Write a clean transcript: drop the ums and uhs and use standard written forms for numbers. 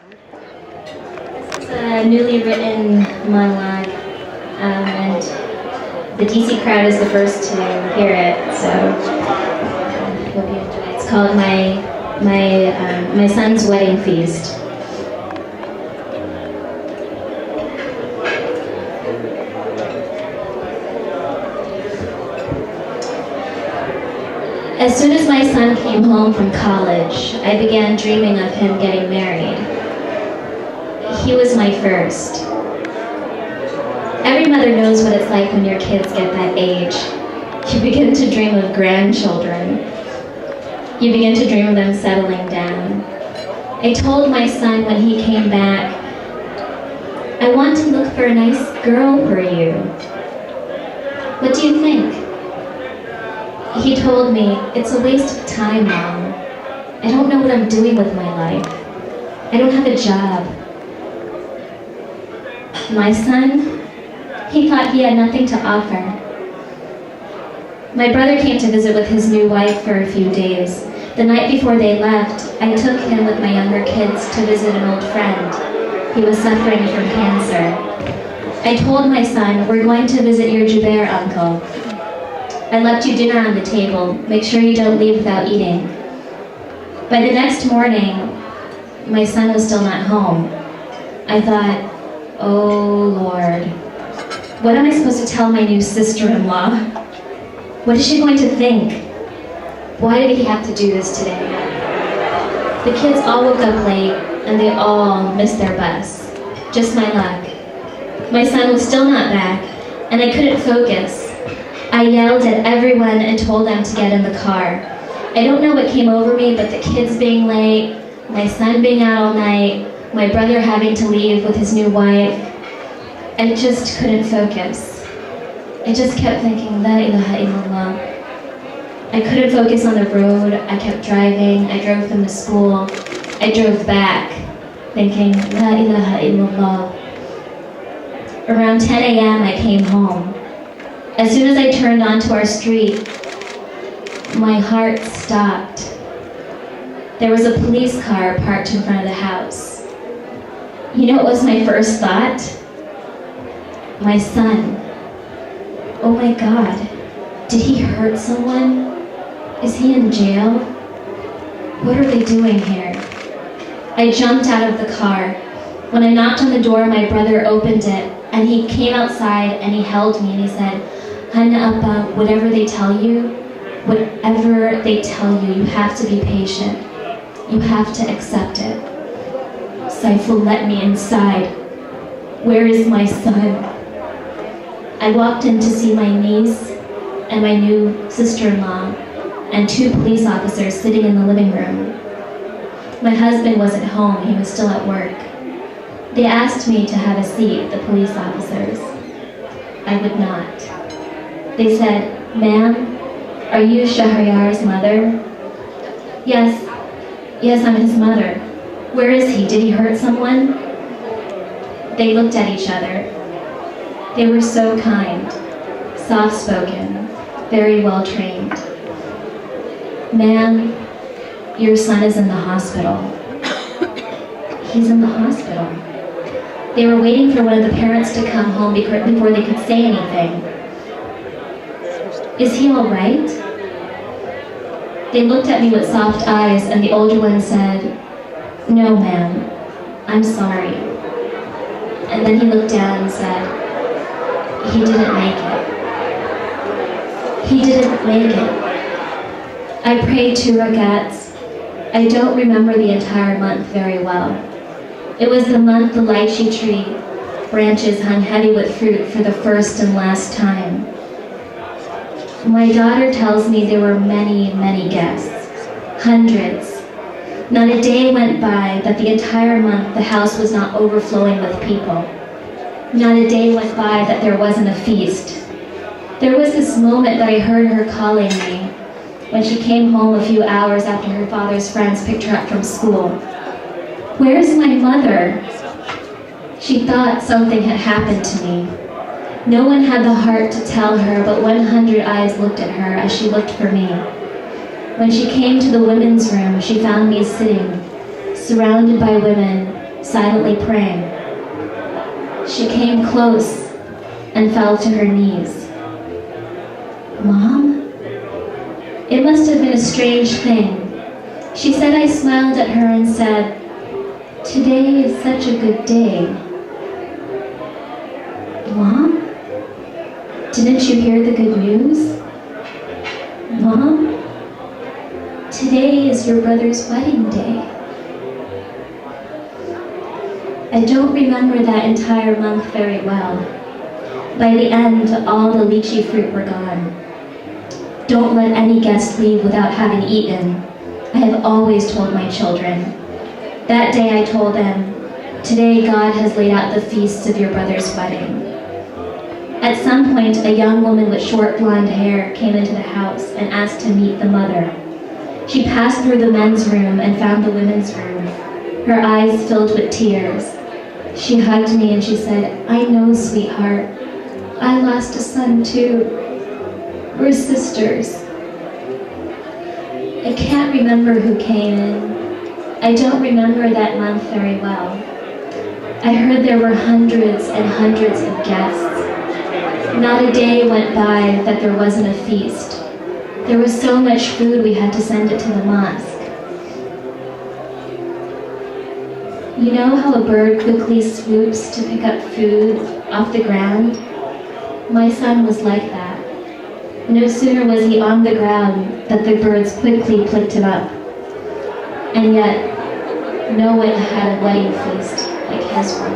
This is a newly written monologue, and the DC crowd is the first to hear it, so I hope you enjoy it. It's called My Son's Wedding Feast. As soon as my son came home from college, I began dreaming of him getting married. He was my first. Every mother knows what it's like when your kids get that age. You begin to dream of grandchildren. You begin to dream of them settling down. I told my son when he came back, I want to look for a nice girl for you. What do you think? He told me, it's a waste of time, Mom. I don't know what I'm doing with my life. I don't have a job. My son, he thought he had nothing to offer. My brother came to visit with his new wife for a few days. The night before they left, I took him with my younger kids to visit an old friend. He was suffering from cancer. I told my son, we're going to visit your Jubair uncle. I left you dinner on the table. Make sure you don't leave without eating. By the next morning, my son was still not home. I thought, oh Lord, what am I supposed to tell my new sister-in-law? What is she going to think? Why did he have to do this today? The kids all woke up late and they all missed their bus. Just my luck. My son was still not back and I couldn't focus. I yelled at everyone and told them to get in the car. I don't know what came over me, but the kids being late, my son being out all night, my brother having to leave with his new wife, I just couldn't focus. I just kept thinking, La ilaha illallah. I couldn't focus on the road. I kept driving. I drove them to school. I drove back, thinking, La ilaha illallah. Around 10 a.m. I came home. As soon as I turned onto our street, my heart stopped. There was a police car parked in front of the house. You know what was my first thought? My son. Oh my God, did he hurt someone? Is he in jail? What are they doing here? I jumped out of the car. When I knocked on the door, my brother opened it, and he came outside and he held me and he said, Hanna Appa, whatever they tell you, you have to be patient. You have to accept it. Saiful, let me inside. Where is my son? I walked in to see my niece and my new sister-in-law and 2 police officers sitting in the living room. My husband wasn't home, he was still at work. They asked me to have a seat, the police officers. I would not. They said, ma'am, are you Shahriyar's mother? Yes, I'm his mother. Where is he? Did he hurt someone? They looked at each other. They were so kind, soft-spoken, very well-trained. Ma'am, your son is in the hospital. He's in the hospital. They were waiting for one of the parents to come home before they could say anything. Is he all right? They looked at me with soft eyes, and the older one said, no, ma'am, I'm sorry. And then he looked down and said, he didn't make it. He didn't make it. I prayed 2 rakats. I don't remember the entire month very well. It was the month the lychee tree branches hung heavy with fruit for the first and last time. My daughter tells me there were many, many guests. Hundreds. Not a day went by that the entire month the house was not overflowing with people. Not a day went by that there wasn't a feast. There was this moment that I heard her calling me when she came home a few hours after her father's friends picked her up from school. Where's my mother? She thought something had happened to me. No one had the heart to tell her, but 100 eyes looked at her as she looked for me. When she came to the women's room, she found me sitting, surrounded by women, silently praying. She came close and fell to her knees. "Mom?" It must have been a strange thing. She said I smiled at her and said, "Today is such a good day." "Mom? Didn't you hear the good news?" "Mom? Today is your brother's wedding day." I don't remember that entire month very well. By the end, all the lychee fruit were gone. Don't let any guest leave without having eaten, I have always told my children. That day I told them, "Today God has laid out the feasts of your brother's wedding." At some point, a young woman with short blonde hair came into the house and asked to meet the mother. She passed through the men's room and found the women's room, her eyes filled with tears. She hugged me and she said, "I know, sweetheart. I lost a son too. We're sisters." I can't remember who came in. I don't remember that month very well. I heard there were hundreds and hundreds of guests. Not a day went by that there wasn't a feast. There was so much food we had to send it to the mosque. You know how a bird quickly swoops to pick up food off the ground? My son was like that. No sooner was he on the ground that the birds quickly picked him up. And yet, no one had a wedding feast like his one.